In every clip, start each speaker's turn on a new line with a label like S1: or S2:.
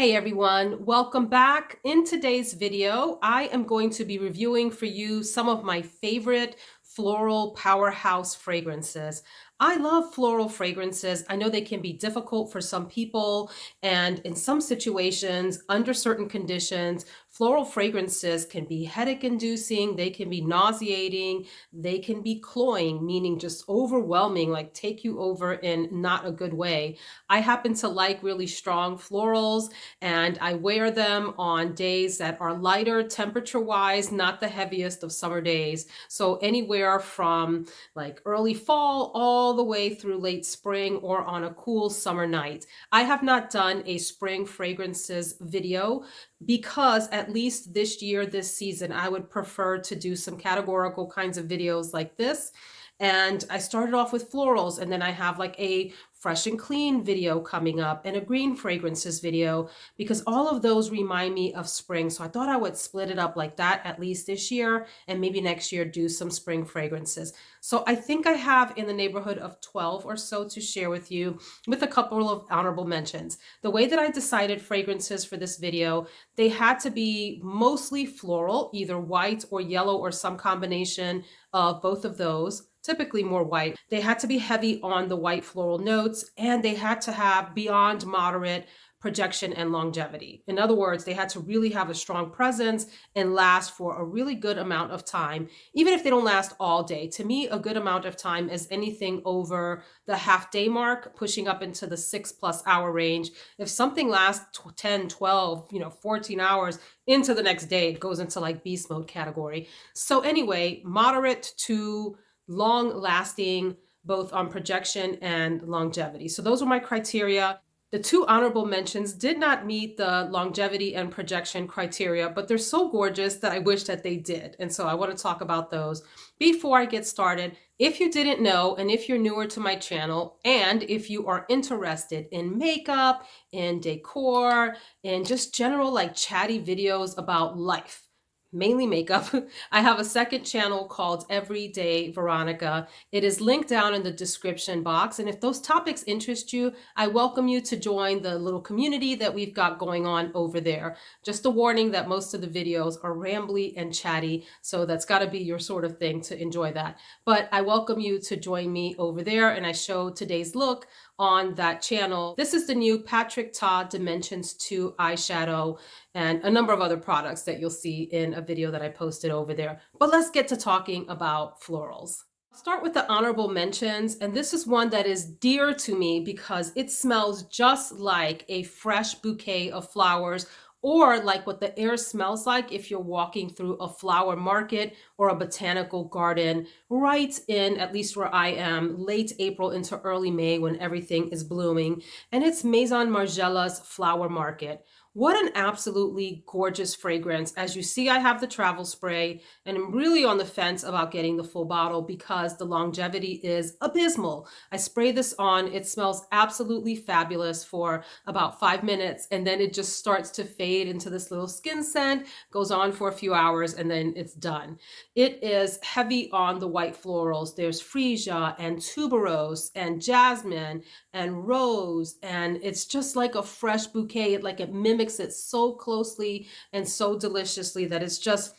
S1: Hey everyone, welcome back. In today's video, I am going to be reviewing for you some of my favorite floral powerhouse fragrances. I love floral fragrances. I know they can be difficult for some people, and in some situations, under certain conditions, floral fragrances can be headache inducing, they can be nauseating, they can be cloying, meaning just overwhelming, like take you over in not a good way. I happen to like really strong florals and I wear them on days that are lighter temperature wise, not the heaviest of summer days. So anywhere from like early fall all the way through late spring or on a cool summer night. I have not done a spring fragrances video because at least this year, this season, I would prefer to do some categorical kinds of videos like this. And I started off with florals, and then I have like a fresh and clean video coming up and a green fragrances video because all of those remind me of spring. So I thought I would split it up like that at least this year, and maybe next year do some spring fragrances. So I think I have in the neighborhood of 12 or so to share with you, with a couple of honorable mentions. The way that I decided fragrances for this video, they had to be mostly floral, either white or yellow or some combination of both of those, typically more white. They had to be heavy on the white floral notes, and they had to have beyond moderate projection and longevity. In other words, they had to really have a strong presence and last for a really good amount of time, even if they don't last all day. To me, a good amount of time is anything over the half day mark, pushing up into the 6+ hour range. If something lasts 10, 12, 14 hours into the next day, it goes into like beast mode category. So anyway, moderate to long lasting, both on projection and longevity. So those were my criteria. The two honorable mentions did not meet the longevity and projection criteria, but they're so gorgeous that I wish that they did. And so I want to talk about those. Before I get started, if you didn't know, and if you're newer to my channel, and if you are interested in makeup, in decor, in just general like chatty videos about life, mainly makeup, I have a second channel called Everyday Veronica. It is linked down in the description box. And if those topics interest you, I welcome you to join the little community that we've got going on over there. Just a warning that most of the videos are rambly and chatty. So that's got to be your sort of thing to enjoy that. But I welcome you to join me over there. And I show today's look on that channel. This is the new Patrick Ta Dimensions 2 eyeshadow and a number of other products that you'll see in a video that I posted over there. But let's get to talking about florals. I'll start with the honorable mentions, and this is one that is dear to me because it smells just like a fresh bouquet of flowers, or like what the air smells like if you're walking through a flower market or a botanical garden right in, at least where I am, late April into early May when everything is blooming. And it's Maison Margiela's Flower Market. What an absolutely gorgeous fragrance. As you see, I have the travel spray, and I'm really on the fence about getting the full bottle because the longevity is abysmal. I spray this on, it smells absolutely fabulous for about 5 minutes, and then it just starts to fade into this little skin scent, goes on for a few hours, and then it's done. It is heavy on the white florals. There's freesia and tuberose and jasmine and rose, and it's just like a fresh bouquet. It mimics it so closely and so deliciously that it's just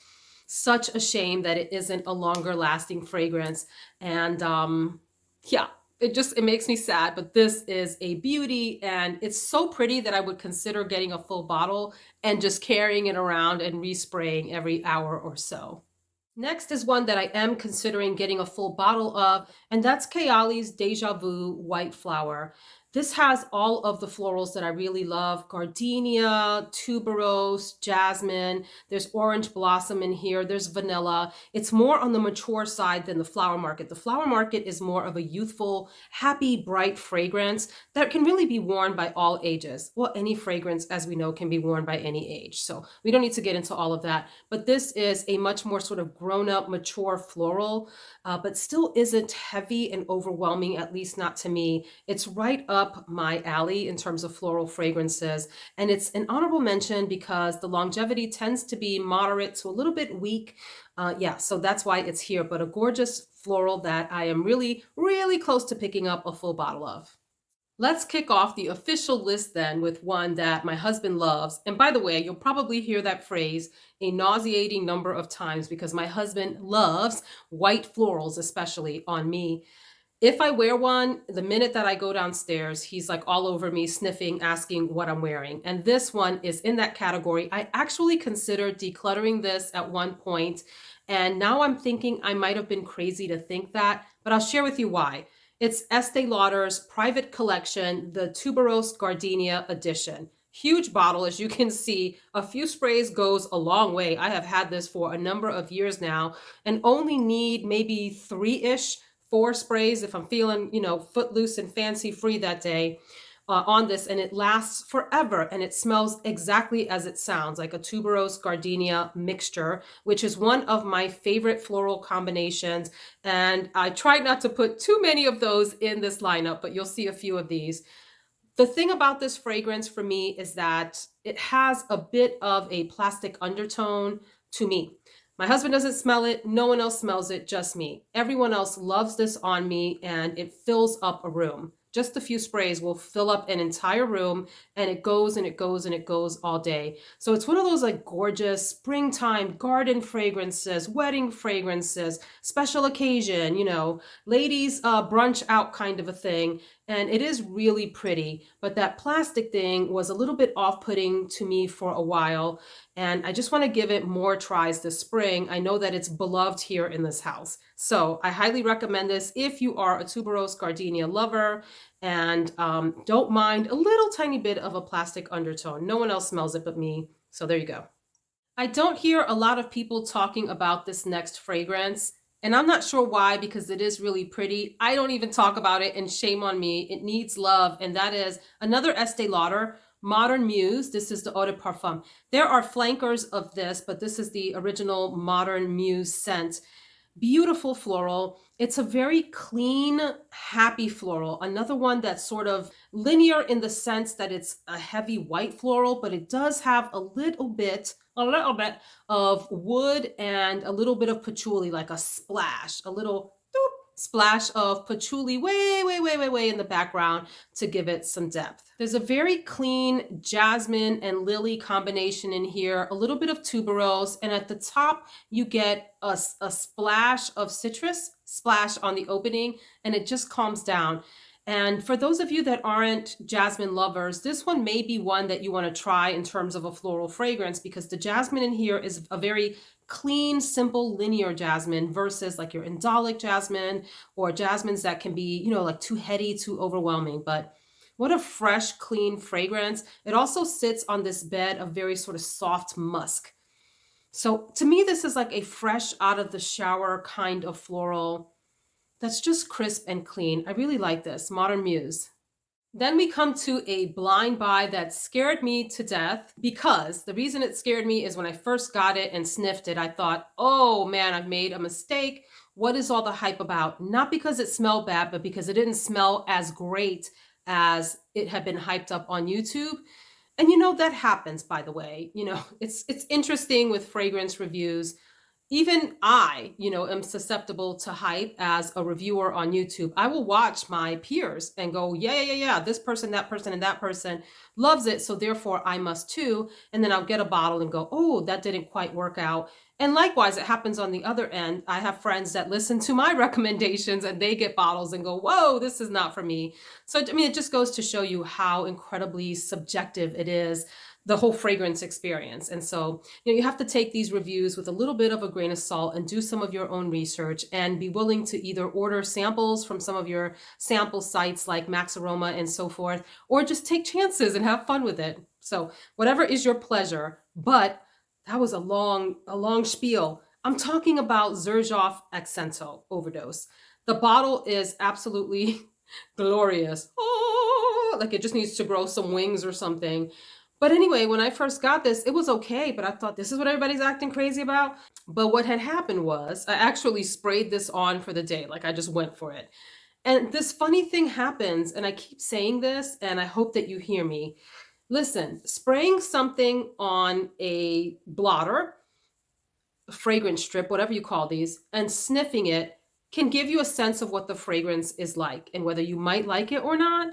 S1: such a shame that it isn't a longer lasting fragrance. And yeah, it makes me sad, but this is a beauty, and it's so pretty that I would consider getting a full bottle and just carrying it around and respraying every hour or so. Next is one that I am considering getting a full bottle of, and that's Kayali's Deja Vu White Flower. This has all of the florals that I really love: gardenia, tuberose, jasmine. There's orange blossom in here. There's vanilla. It's more on the mature side than the flower market. The flower market is more of a youthful, happy, bright fragrance that can really be worn by all ages. Well, any fragrance, as we know, can be worn by any age. So we don't need to get into all of that. But this is a much more sort of grown-up, mature floral, but still isn't heavy and overwhelming, at least not to me. It's right up my alley in terms of floral fragrances. And it's an honorable mention because the longevity tends to be moderate to a little bit weak. Yeah, so that's why it's here, but a gorgeous floral that I am really, really close to picking up a full bottle of. Let's kick off the official list then with one that my husband loves. And by the way, you'll probably hear that phrase a nauseating number of times because my husband loves white florals, especially on me. If I wear one, the minute that I go downstairs, he's like all over me, sniffing, asking what I'm wearing. And this one is in that category. I actually considered decluttering this at one point, and now I'm thinking I might have been crazy to think that, but I'll share with you why. It's Estee Lauder's private collection, the Tuberose Gardenia edition. Huge bottle, as you can see. A few sprays goes a long way. I have had this for a number of years now and only need maybe three-ish, four sprays if I'm feeling, footloose and fancy free that day on this. And it lasts forever. And it smells exactly as it sounds, like a tuberose gardenia mixture, which is one of my favorite floral combinations. And I tried not to put too many of those in this lineup, but you'll see a few of these. The thing about this fragrance for me is that it has a bit of a plastic undertone to me. My husband doesn't smell it. No one else smells it, just me. Everyone else loves this on me and it fills up a room. Just a few sprays will fill up an entire room and it goes and it goes and it goes all day. So it's one of those like gorgeous springtime garden fragrances, wedding fragrances, special occasion, ladies brunch out kind of a thing. And it is really pretty, but that plastic thing was a little bit off-putting to me for a while. And I just want to give it more tries this spring. I know that it's beloved here in this house. So I highly recommend this if you are a tuberose gardenia lover and don't mind a little tiny bit of a plastic undertone. No one else smells it but me. So there you go. I don't hear a lot of people talking about this next fragrance. And I'm not sure why, because it is really pretty. I don't even talk about it, and shame on me. It needs love. And that is another Estee Lauder, Modern Muse. This is the Eau de Parfum. There are flankers of this, but this is the original Modern Muse scent. Beautiful floral. It's a very clean, happy floral. Another one that's sort of linear in the sense that it's a heavy white floral, but it does have a little bit of wood and a little bit of patchouli, like a splash, a little doop, splash of patchouli way, way, way, way, way in the background to give it some depth. There's a very clean jasmine and lily combination in here, a little bit of tuberose, and at the top you get a splash of citrus, splash on the opening, and it just calms down. And for those of you that aren't jasmine lovers, this one may be one that you want to try in terms of a floral fragrance, because the jasmine in here is a very clean, simple, linear jasmine versus like your indolic jasmine or jasmines that can be, like too heady, too overwhelming. But what a fresh, clean fragrance. It also sits on this bed of very sort of soft musk. So to me, this is like a fresh out of the shower kind of floral that's just crisp and clean. I really like this, Modern Muse. Then we come to a blind buy that scared me to death, because the reason it scared me is when I first got it and sniffed it, I thought, oh man, I've made a mistake. What is all the hype about? Not because it smelled bad, but because it didn't smell as great as it had been hyped up on YouTube. And that happens, by the way. It's interesting with fragrance reviews. Even I, am susceptible to hype as a reviewer on YouTube. I will watch my peers and go, yeah, this person, that person, and that person loves it, so therefore I must too. And then I'll get a bottle and go, oh, that didn't quite work out. And likewise, it happens on the other end. I have friends that listen to my recommendations and they get bottles and go, whoa, this is not for me. So, it just goes to show you how incredibly subjective it is, the whole fragrance experience. And so, you have to take these reviews with a little bit of a grain of salt and do some of your own research and be willing to either order samples from some of your sample sites like Max Aroma and so forth, or just take chances and have fun with it. So whatever is your pleasure. But that was a long spiel. I'm talking about Xerjoff Accento Overdose. The bottle is absolutely glorious. Oh, like it just needs to grow some wings or something. But anyway, when I first got this, it was okay, but I thought this is what everybody's acting crazy about. But what had happened was I actually sprayed this on for the day. Like I just went for it. And this funny thing happens, and I keep saying this, and I hope that you hear me. Listen, spraying something on a blotter, a fragrance strip, whatever you call these, and sniffing it can give you a sense of what the fragrance is like and whether you might like it or not.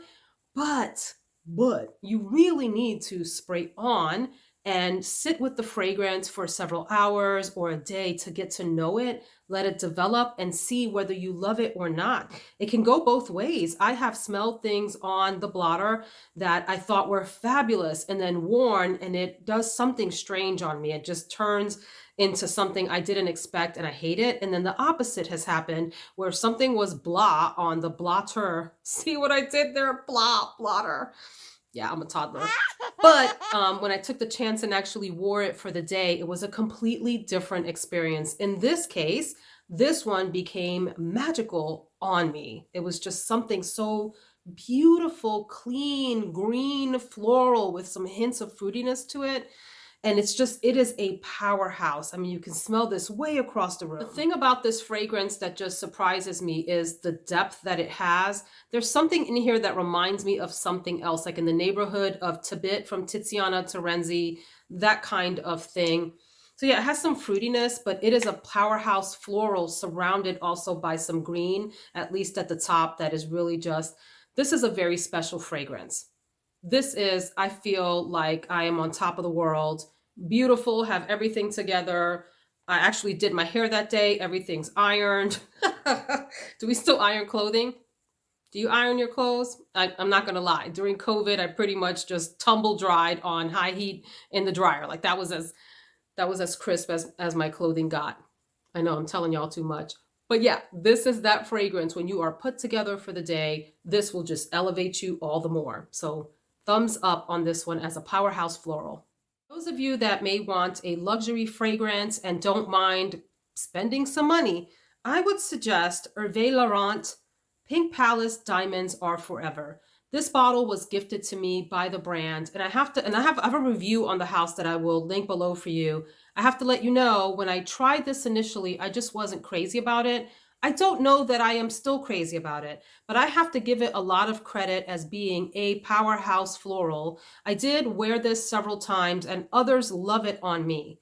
S1: But you really need to spray on and sit with the fragrance for several hours or a day to get to know it, let it develop, and see whether you love it or not. It can go both ways. I have smelled things on the blotter that I thought were fabulous and then worn, and it does something strange on me. It just turns into something I didn't expect and I hate it. And then the opposite has happened where something was blah on the blotter. See what I did there? Blah, blotter. Yeah, I'm a toddler. But when I took the chance and actually wore it for the day, it was a completely different experience. In this case, this one became magical on me. It was just something so beautiful, clean, green, floral with some hints of fruitiness to it. And it is a powerhouse. I mean, you can smell this way across the room. The thing about this fragrance that just surprises me is the depth that it has. There's something in here that reminds me of something else, like in the neighborhood of Tibet from Tiziana Terenzi, that kind of thing. So yeah, it has some fruitiness, but it is a powerhouse floral surrounded also by some green, at least at the top, that is really just, this is a very special fragrance. This is, I feel like I am on top of the world, beautiful, have everything together. I actually did my hair that day. Everything's ironed. Do we still iron clothing? Do you iron your clothes? I'm not going to lie. During COVID, I pretty much just tumble dried on high heat in the dryer. Like that was as crisp as my clothing got. I know I'm telling y'all too much. But yeah, this is that fragrance. When you are put together for the day, this will just elevate you all the more. So thumbs up on this one as a powerhouse floral. Those of you that may want a luxury fragrance and don't mind spending some money, I would suggest Herve Laurent Pink Palace Diamonds Are Forever. This bottle was gifted to me by the brand, and I have a review on the house that I will link below for you. I have to let you know, when I tried this initially, I just wasn't crazy about it. I don't know that I am still crazy about it, but I have to give it a lot of credit as being a powerhouse floral. I did wear this several times and others love it on me.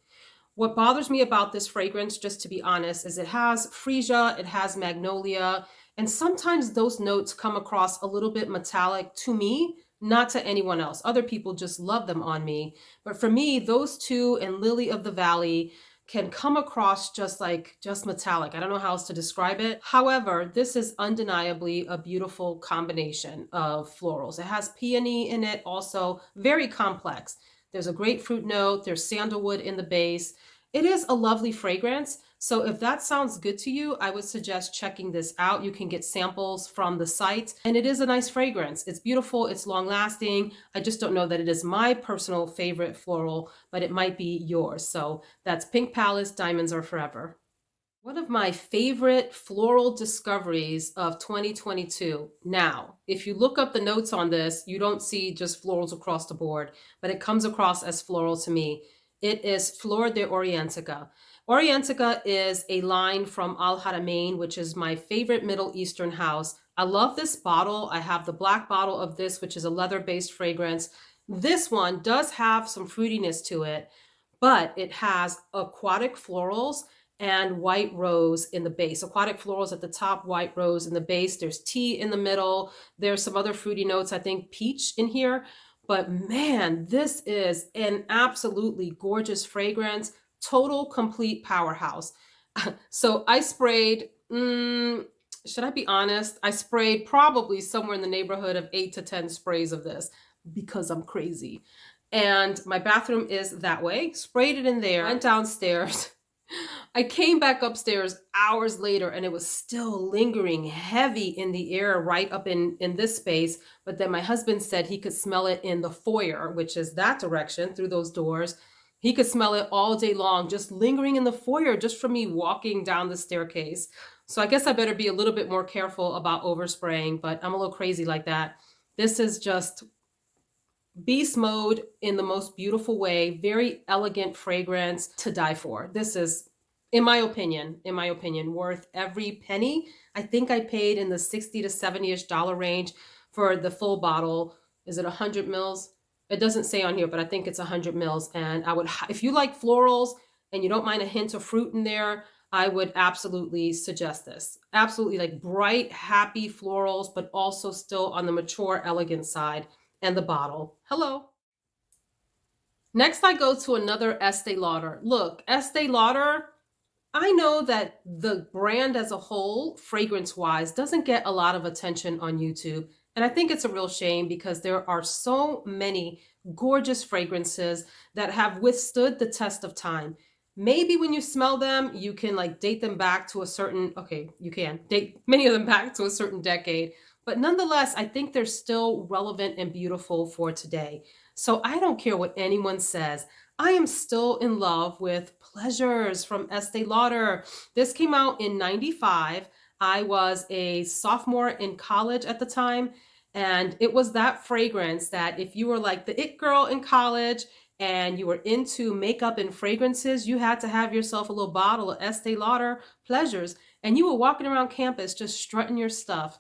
S1: What bothers me about this fragrance, just to be honest, is it has freesia, it has magnolia, and sometimes those notes come across a little bit metallic to me, not to anyone else. Other people just love them on me. But for me, those two and Lily of the Valley can come across just metallic. I don't know how else to describe it. However, this is undeniably a beautiful combination of florals. It has peony in it, also very complex. There's a grapefruit note, there's sandalwood in the base. It is a lovely fragrance. So if that sounds good to you, I would suggest checking this out. You can get samples from the site, and it is a nice fragrance. It's beautiful, it's long lasting. I just don't know that it is my personal favorite floral, but it might be yours. So that's Pink Palace Diamonds Are Forever. One of my favorite floral discoveries of 2022. Now, if you look up the notes on this, you don't see just florals across the board, but it comes across as floral to me. It is Fleur de Orientica. Orientica is a line from Al Haramain, which is my favorite Middle Eastern house. I love this bottle. I have the black bottle of this, which is a leather-based fragrance. This one does have some fruitiness to it, but it has aquatic florals and white rose in the base. Aquatic florals at the top, white rose in the base. There's tea in the middle. There's some other fruity notes, I think peach in here. But man, this is an absolutely gorgeous fragrance. Total complete powerhouse. So I sprayed, should I be honest? I sprayed probably somewhere in the neighborhood of 8 to 10 sprays of this because I'm crazy. And my bathroom is that way. Sprayed it in there, went downstairs. I came back upstairs hours later and it was still lingering heavy in the air right up in this space. But then my husband said he could smell it in the foyer, which is that direction through those doors. He could smell it all day long, just lingering in the foyer, just from me walking down the staircase. So I guess I better be a little bit more careful about overspraying, but I'm a little crazy like that. This is just beast mode in the most beautiful way. Very elegant fragrance to die for. This is, in my opinion, worth every penny. I think I paid in the 60 to 70-ish dollar range for the full bottle. Is it 100 mils? It doesn't say on here, but I think it's 100 mils. And I would, if you like florals and you don't mind a hint of fruit in there, I would absolutely suggest this. Absolutely like bright, happy florals, but also still on the mature, elegant side. And the bottle. Hello. Next, I go to another Estee Lauder. Look, Estee Lauder, I know that the brand as a whole, fragrance wise, doesn't get a lot of attention on YouTube. And I think it's a real shame because there are so many gorgeous fragrances that have withstood the test of time. Maybe when you smell them, you can like date them back to a certain, okay, you can date many of them back to a certain decade. But nonetheless, I think they're still relevant and beautiful for today. So I don't care what anyone says. I am still in love with Pleasures from Estee Lauder. This came out in 95. I was a sophomore in college at the time. And it was that fragrance that if you were like the it girl in college and you were into makeup and fragrances, you had to have yourself a little bottle of Estee Lauder Pleasures. And you were walking around campus just strutting your stuff.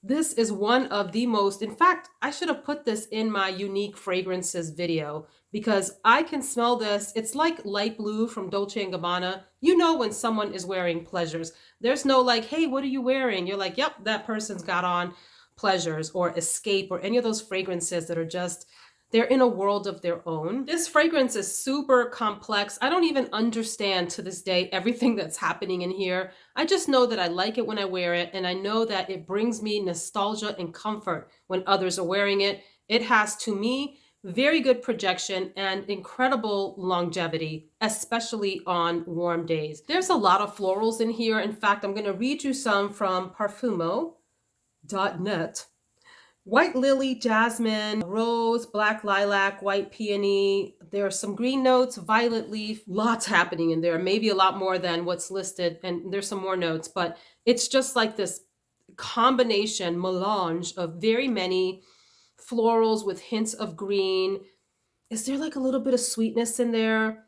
S1: This is one of the most, in fact, I should have put this in my unique fragrances video because I can smell this. It's like light blue from Dolce & Gabbana. You know when someone is wearing Pleasures. There's no like, hey, what are you wearing? You're like, yep, that person's got on Pleasures or Escape or any of those fragrances that are just, they're in a world of their own. This fragrance is super complex. I don't even understand to this day everything that's happening in here. I just know that I like it when I wear it, and I know that it brings me nostalgia and comfort when others are wearing it. It has, to me, very good projection and incredible longevity, especially on warm days. There's a lot of florals in here. In fact, I'm going to read you some from Parfumo.net. White lily, jasmine, rose, black lilac, white peony. There are some green notes, violet leaf, lots happening in there, maybe a lot more than what's listed. And there's some more notes, but it's just like this combination, melange of very many florals with hints of green. Is there like a little bit of sweetness in there?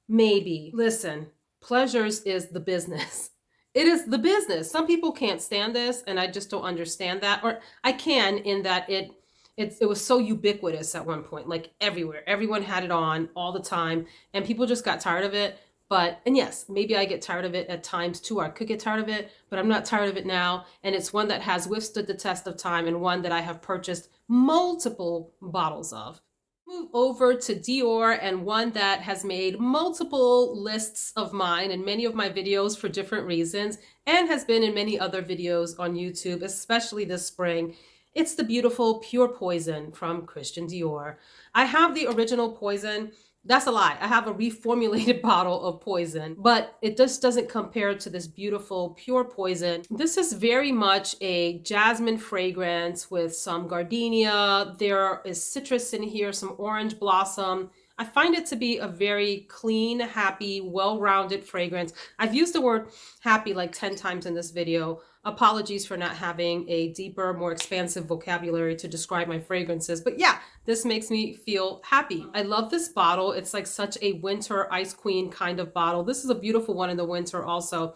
S1: Maybe. Listen, Pleasures is the business. It is the business. Some people can't stand this, and I just don't understand that. Or I can, in that it was so ubiquitous at one point, like everywhere. Everyone had it on all the time, and people just got tired of it. And yes, maybe I get tired of it at times too, or I could get tired of it, but I'm not tired of it now. And it's one that has withstood the test of time and one that I have purchased multiple bottles of. Move over to Dior, and one that has made multiple lists of mine and many of my videos for different reasons, and has been in many other videos on YouTube, especially this spring. It's the beautiful Pure Poison from Christian Dior. I have the original Poison. That's a lie. I have a reformulated bottle of Poison, but it just doesn't compare to this beautiful Pure Poison. This is very much a jasmine fragrance with some gardenia. There is citrus in here, some orange blossom. I find it to be a very clean, happy, well-rounded fragrance. I've used the word happy like 10 times in this video. Apologies for not having a deeper, more expansive vocabulary to describe my fragrances. But yeah, this makes me feel happy. I love this bottle. It's like such a winter ice queen kind of bottle. This is a beautiful one in the winter also.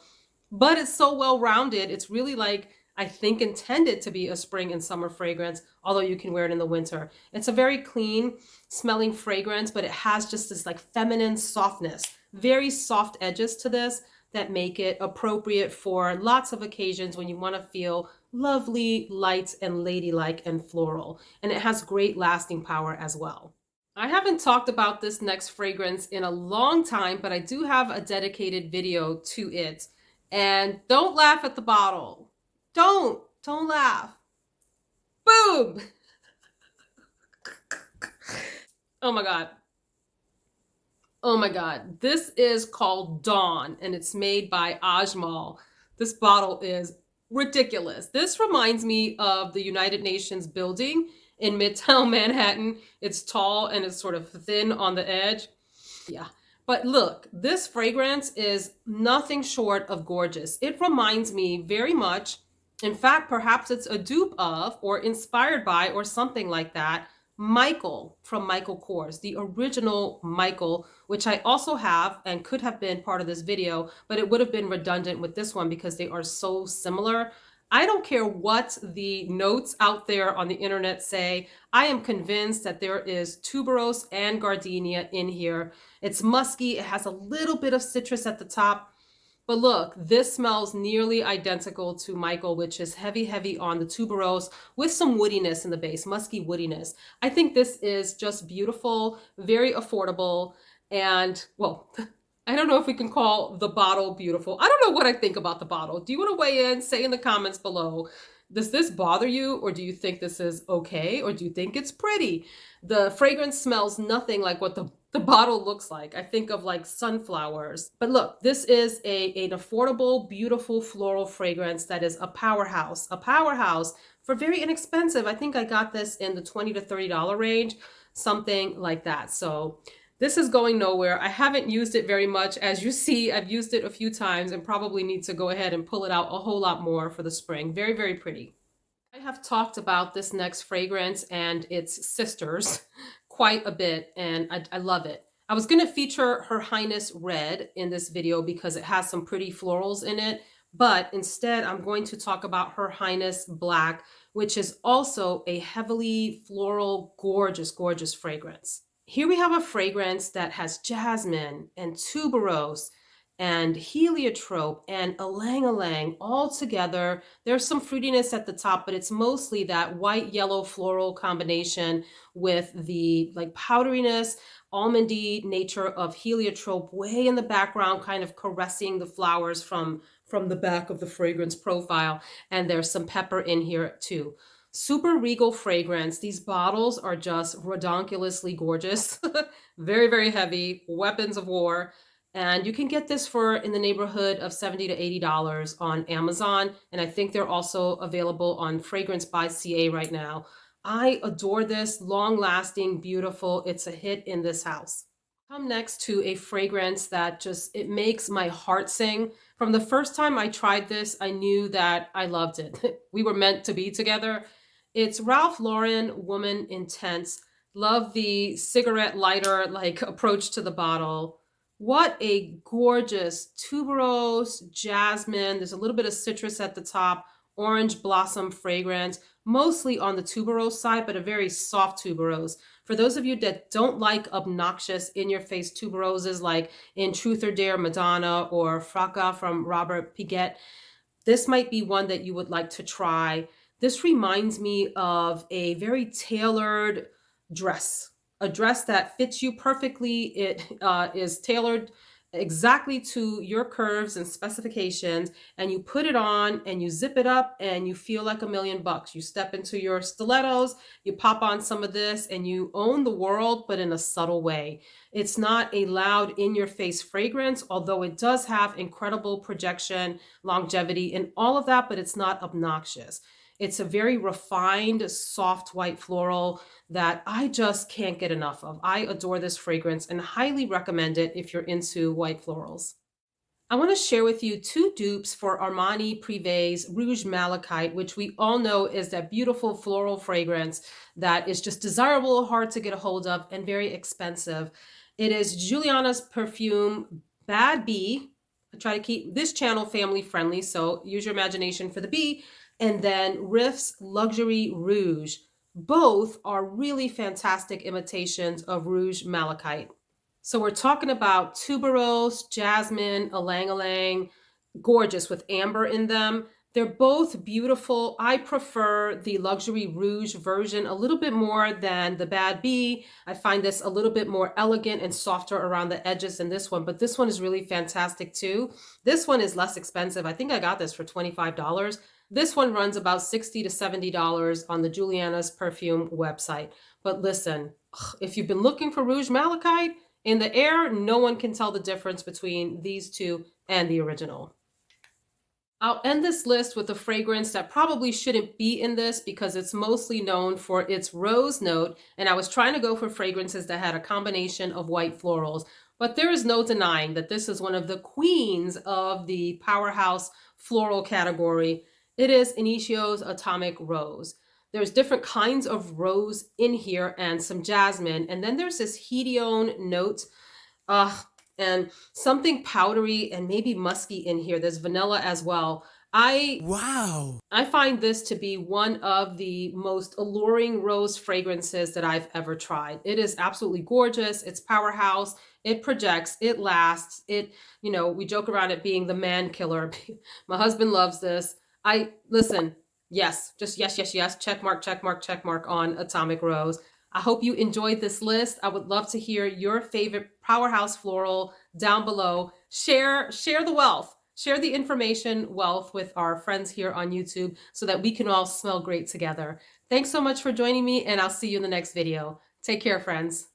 S1: But it's so well-rounded. It's really like, I think, intended to be a spring and summer fragrance, although you can wear it in the winter. It's a very clean smelling fragrance, but it has just this like feminine softness, very soft edges to this that make it appropriate for lots of occasions when you want to feel lovely, light, and ladylike and floral. And it has great lasting power as well. I haven't talked about this next fragrance in a long time, but I do have a dedicated video to it. And don't laugh at the bottle. Don't laugh. Boom! Oh my God. Oh my God. This is called Dawn, and it's made by Ajmal. This bottle is ridiculous. This reminds me of the United Nations building in Midtown Manhattan. It's tall and it's sort of thin on the edge. Yeah. But look, this fragrance is nothing short of gorgeous. It reminds me very much, in fact, perhaps it's a dupe of or inspired by or something like that, Michael from Michael Kors, the original Michael, which I also have and could have been part of this video, but it would have been redundant with this one because they are so similar. I don't care what the notes out there on the internet say. I am convinced that there is tuberose and gardenia in here. It's musky. It has a little bit of citrus at the top. But look, this smells nearly identical to Michael, which is heavy, heavy on the tuberose with some woodiness in the base, musky woodiness. I think this is just beautiful, very affordable, and well, I don't know if we can call the bottle beautiful. I don't know what I think about the bottle. Do you want to weigh in? Say in the comments below. Does this bother you, or do you think this is okay, or do you think it's pretty? The fragrance smells nothing like what the bottle looks like. I think of like sunflowers. But look, this is an affordable, beautiful floral fragrance that is a powerhouse. A powerhouse for very inexpensive. I think I got this in the $20 to $30 range, something like that. So this is going nowhere. I haven't used it very much. As you see, I've used it a few times and probably need to go ahead and pull it out a whole lot more for the spring. Very, very pretty. I have talked about this next fragrance and its sisters quite a bit, and I love it. I was going to feature her Highness Red in this video because it has some pretty florals in it, but instead I'm going to talk about her Highness Black, which is also a heavily floral, gorgeous, gorgeous fragrance. Here we have a fragrance that has jasmine and tuberose and heliotrope and ylang-ylang all together. There's some fruitiness at the top, but it's mostly that white yellow floral combination with the like powderiness, almondy nature of heliotrope way in the background, kind of caressing the flowers from the back of the fragrance profile. And there's some pepper in here too. Super regal fragrance. These bottles are just redonkulously gorgeous. Very, very heavy, weapons of war. And you can get this for in the neighborhood of $70 to $80 on Amazon. And I think they're also available on Fragrance by CA right now. I adore this, long lasting, beautiful. It's a hit in this house. Come next to a fragrance that just, it makes my heart sing. From the first time I tried this, I knew that I loved it. We were meant to be together. It's Ralph Lauren Woman Intense. Love the cigarette lighter like approach to the bottle. What a gorgeous tuberose, jasmine. There's a little bit of citrus at the top, orange blossom fragrance, mostly on the tuberose side, but a very soft tuberose. For those of you that don't like obnoxious in-your-face tuberoses like in Truth or Dare Madonna or Fracas from Robert Piguet, this might be one that you would like to try. This reminds me of a very tailored dress, a dress that fits you perfectly. It is tailored exactly to your curves and specifications, and you put it on and you zip it up and you feel like $1,000,000. You step into your stilettos, you pop on some of this and you own the world, but in a subtle way. It's not a loud in-your-face fragrance, although it does have incredible projection, longevity, and all of that, but it's not obnoxious. It's a very refined, soft white floral that I just can't get enough of. I adore this fragrance and highly recommend it if you're into white florals. I want to share with you two dupes for Armani Privé's Rouge Malachite, which we all know is that beautiful floral fragrance that is just desirable, hard to get a hold of, and very expensive. It is Julianna's perfume Bad Bee. I try to keep this channel family friendly, so use your imagination for the bee. And then Riffs Luxury Rouge. Both are really fantastic imitations of Rouge Malachite. So we're talking about tuberose, jasmine, ylang-ylang, gorgeous with amber in them. They're both beautiful. I prefer the Luxury Rouge version a little bit more than the Bad Bee. I find this a little bit more elegant and softer around the edges than this one, but this one is really fantastic too. This one is less expensive. I think I got this for $25. This one runs about $60 to $70 on the Julianna's Perfume website. But listen, if you've been looking for Rouge Malachite in the air, no one can tell the difference between these two and the original. I'll end this list with a fragrance that probably shouldn't be in this because it's mostly known for its rose note. And I was trying to go for fragrances that had a combination of white florals. But there is no denying that this is one of the queens of the Powerhouse floral category. It is Initio's Atomic Rose. There's different kinds of rose in here and some jasmine. And then there's this hedione note and something powdery and maybe musky in here. There's vanilla as well.
S2: Wow.
S1: I find this to be one of the most alluring rose fragrances that I've ever tried. It is absolutely gorgeous. It's powerhouse. It projects. It lasts. We joke around it being the man killer. My husband loves this. I listen. Yes, just yes, yes, yes. Check mark, check mark, check mark on Atomic Rose. I hope you enjoyed this list. I would love to hear your favorite powerhouse floral down below. Share the wealth. Share the information wealth with our friends here on YouTube so that we can all smell great together. Thanks so much for joining me, and I'll see you in the next video. Take care, friends.